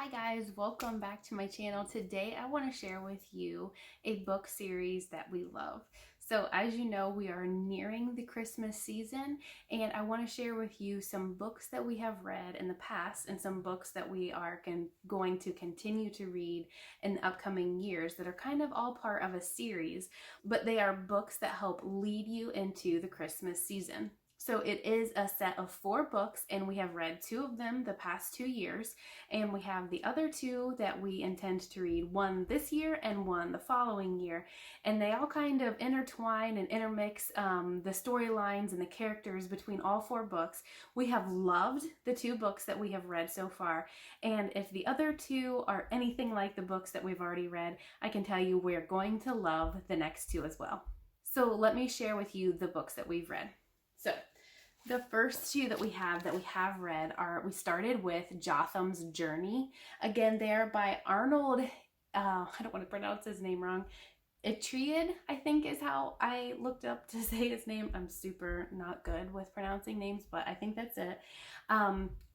Hi guys, welcome back to my channel. Today I want to share with you a book series that we love. So as you know, we are nearing the Christmas season and I want to share with you some books that we have read in the past and some books that we are going to continue to read in the upcoming years that are kind of all part of a series, but they are books that help lead you into the Christmas season. So it is a set of 4 books and we have read 2 of them the past 2 years. And we have the other 2 that we intend to read, one this year and one the following year. And they all kind of intertwine and intermix the storylines and the characters between all 4 books. We have loved the 2 books that we have read so far. And if the other 2 are anything like the books that we've already read, I can tell you we're going to love the next 2 as well. So let me share with you the books that we've read. So the first 2 that we have read are, we started with Jotham's Journey. Again, they are by Arnold, I don't want to pronounce his name wrong, Etriad, I think is how I looked up to say his name. I'm super not good with pronouncing names, but I think that's it.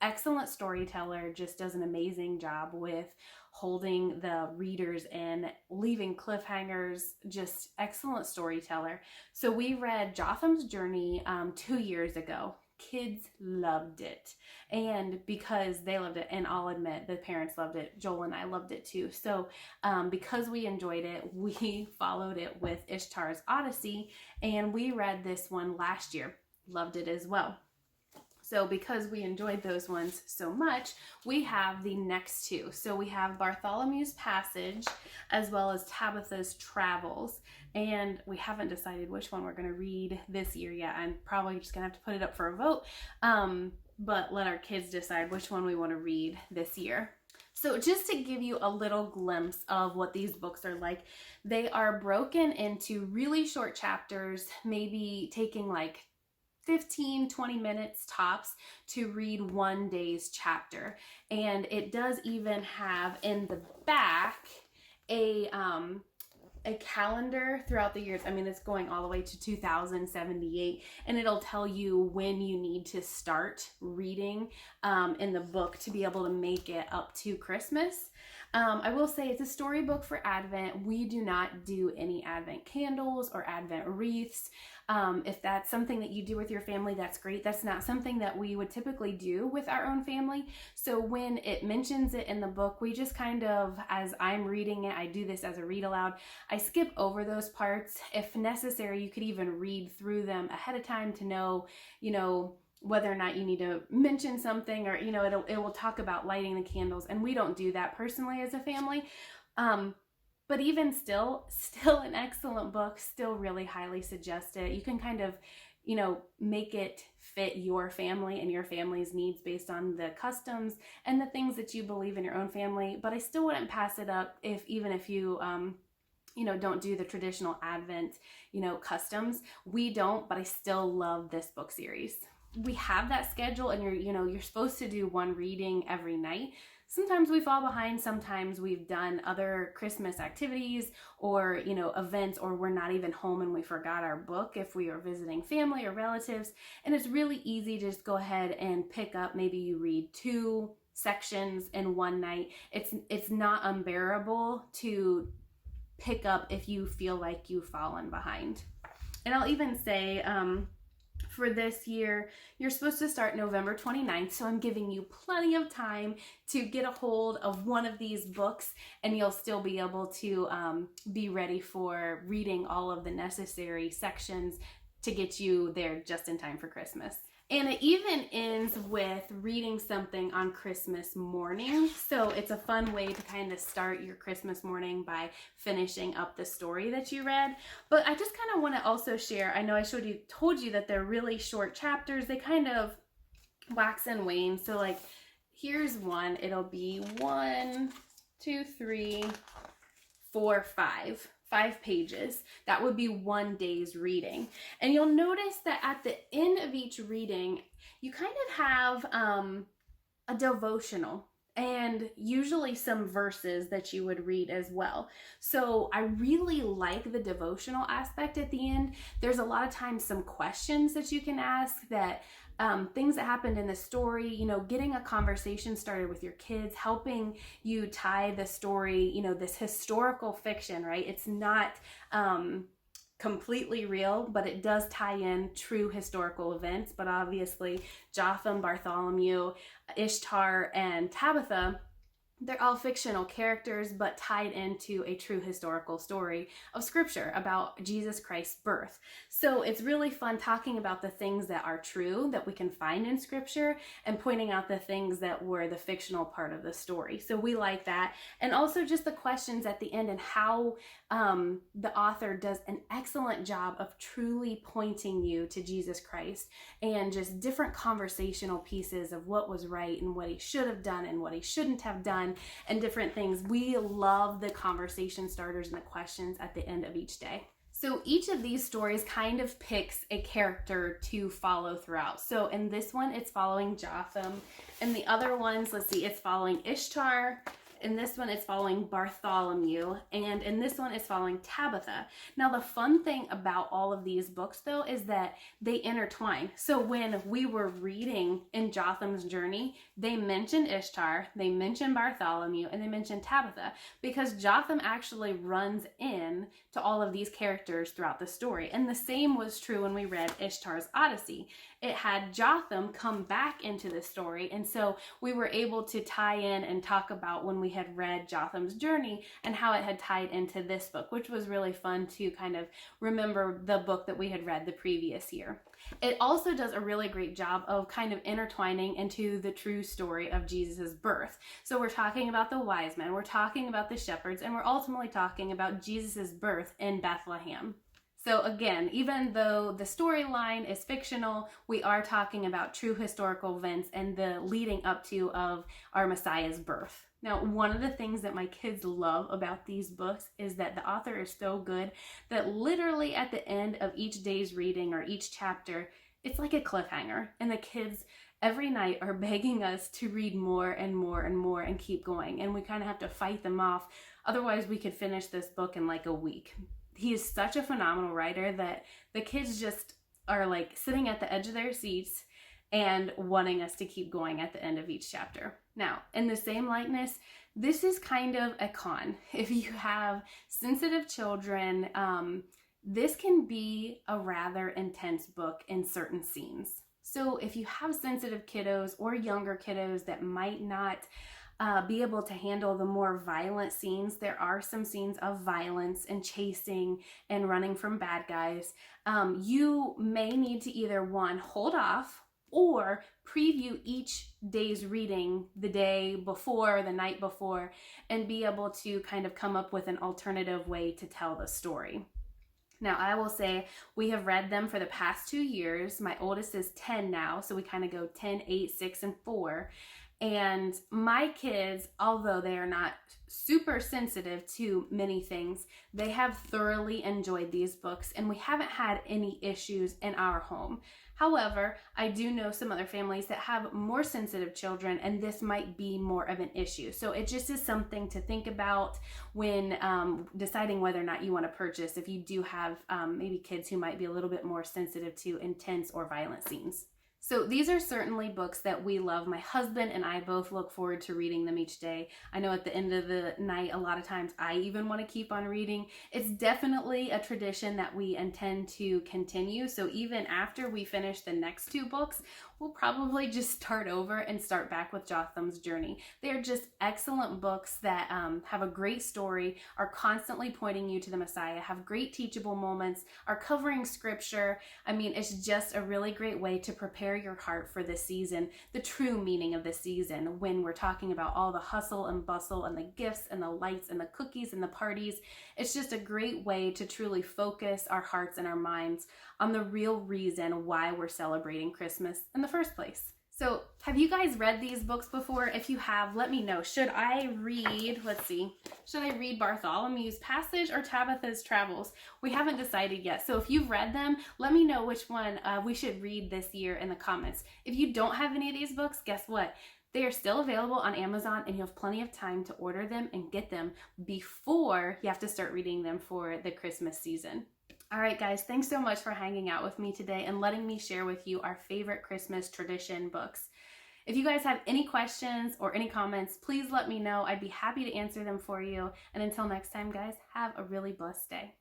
Excellent storyteller, just does an amazing job with holding the readers in, leaving cliffhangers, just excellent storyteller. So we read Jotham's Journey 2 years ago. Kids loved it, and because they loved it, and I'll admit the parents loved it, Joel and I loved it too. So because we enjoyed it, we followed it with Ishtar's Odyssey, and we read this one last year. Loved it as well. So because we enjoyed those ones so much, we have the next 2. So we have Bartholomew's Passage as well as Tabitha's Travels. And we haven't decided which one we're going to read this year yet. I'm probably just going to have to put it up for a vote. But let our kids decide which one we want to read this year. So just to give you a little glimpse of what these books are like, they are broken into really short chapters, maybe taking like 15-20 minutes tops to read one day's chapter. And it does even have in the back a calendar throughout the years. I mean, it's going all the way to 2078, and it'll tell you when you need to start reading in the book to be able to make it up to Christmas. I will say it's a storybook for Advent. We do not do any Advent candles or Advent wreaths. If that's something that you do with your family, that's great. That's not something that we would typically do with our own family. So when it mentions it in the book, we just kind of, as I'm reading it, I do this as a read aloud. I skip over those parts. If necessary, you could even read through them ahead of time to know, whether or not you need to mention something, or, it will talk about lighting the candles. And we don't do that personally as a family. But even still an excellent book, still really highly suggest it. You can kind of, make it fit your family and your family's needs based on the customs and the things that you believe in your own family. But I still wouldn't pass it up even if you, don't do the traditional Advent, customs. We don't, but I still love this book series. We have that schedule, and you're supposed to do one reading every night. Sometimes we fall behind, sometimes we've done other Christmas activities or, events, or we're not even home and we forgot our book if we are visiting family or relatives. And it's really easy to just go ahead and pick up. Maybe you read 2 sections in one night. It's not unbearable to pick up if you feel like you've fallen behind. And I'll even say, for this year, you're supposed to start November 29th, so I'm giving you plenty of time to get a hold of one of these books, and you'll still be able to be ready for reading all of the necessary sections to get you there just in time for Christmas. And it even ends with reading something on Christmas morning. So it's a fun way to kind of start your Christmas morning by finishing up the story that you read. But I just kind of want to also share, I know I told you that they're really short chapters. They kind of wax and wane. So like, here's one. It'll be 1, 2, 3, 4, 5 pages. That would be one day's reading. And you'll notice that at the end of each reading, you kind of have a devotional and usually some verses that you would read as well. So I really like the devotional aspect at the end. There's a lot of times some questions that you can ask, that things that happened in the story, getting a conversation started with your kids, helping you tie the story, this historical fiction, right? It's not completely real, but it does tie in true historical events. But obviously, Jotham, Bartholomew, Ishtar, and Tabitha, they're all fictional characters, but tied into a true historical story of scripture about Jesus Christ's birth. So it's really fun talking about the things that are true that we can find in scripture, and pointing out the things that were the fictional part of the story. So we like that. And also just the questions at the end, and how the author does an excellent job of truly pointing you to Jesus Christ, and just different conversational pieces of what was right and what he should have done and what he shouldn't have done, and different things. We love the conversation starters and the questions at the end of each day. So each of these stories kind of picks a character to follow throughout. So in this one, it's following Jotham. And the other ones, let's see, it's following Ishtar. In this one, it's following Bartholomew, and in this one, it's following Tabitha. Now, the fun thing about all of these books, though, is that they intertwine. So when we were reading in Jotham's journey, they mentioned Ishtar, they mentioned Bartholomew, and they mentioned Tabitha, because Jotham actually runs in to all of these characters throughout the story. And the same was true when we read Ishtar's Odyssey. It had Jotham come back into the story, and so we were able to tie in and talk about when we had read Jotham's journey and how it had tied into this book, which was really fun to kind of remember the book that we had read the previous year. It also does a really great job of kind of intertwining into the true story of Jesus's birth. So we're talking about the wise men, we're talking about the shepherds, and we're ultimately talking about Jesus's birth in Bethlehem. So again, even though the storyline is fictional, we are talking about true historical events and the leading up to of our Messiah's birth. Now, one of the things that my kids love about these books is that the author is so good that literally at the end of each day's reading or each chapter, it's like a cliffhanger. And the kids every night are begging us to read more and more and more and keep going. And we kind of have to fight them off. Otherwise, we could finish this book in like a week. He is such a phenomenal writer that the kids just are like sitting at the edge of their seats and wanting us to keep going at the end of each chapter. Now, in the same likeness, this is kind of a con. If you have sensitive children, this can be a rather intense book in certain scenes. So if you have sensitive kiddos or younger kiddos that might not be able to handle the more violent scenes, there are some scenes of violence and chasing and running from bad guys. You may need to either one, hold off, or preview each day's reading the day before, the night before, and be able to kind of come up with an alternative way to tell the story. Now, I will say we have read them for the past 2 years. My oldest is 10 now, so we kind of go 10, 8, 6, and 4. And my kids, although they are not super sensitive to many things, they have thoroughly enjoyed these books, and we haven't had any issues in our home. However, I do know some other families that have more sensitive children, and this might be more of an issue. So it just is something to think about when deciding whether or not you want to purchase, if you do have maybe kids who might be a little bit more sensitive to intense or violent scenes. So these are certainly books that we love. My husband and I both look forward to reading them each day. I know at the end of the night, a lot of times I even want to keep on reading. It's definitely a tradition that we intend to continue. So even after we finish the next 2 books, we'll probably just start over and start back with Jotham's Journey. They're just excellent books that have a great story, are constantly pointing you to the Messiah, have great teachable moments, are covering scripture. I mean, it's just a really great way to prepare your heart for this season, the true meaning of this season, when we're talking about all the hustle and bustle and the gifts and the lights and the cookies and the parties. It's just a great way to truly focus our hearts and our minds on the real reason why we're celebrating Christmas in the first place. So have you guys read these books before? If you have, let me know. Should I read Bartholomew's Passage or Tabitha's Travels? We haven't decided yet. So if you've read them, let me know which one we should read this year in the comments. If you don't have any of these books, guess what? They are still available on Amazon, and you have plenty of time to order them and get them before you have to start reading them for the Christmas season. All right, guys, thanks so much for hanging out with me today and letting me share with you our favorite Christmas tradition books. If you guys have any questions or any comments, please let me know. I'd be happy to answer them for you. And until next time, guys, have a really blessed day.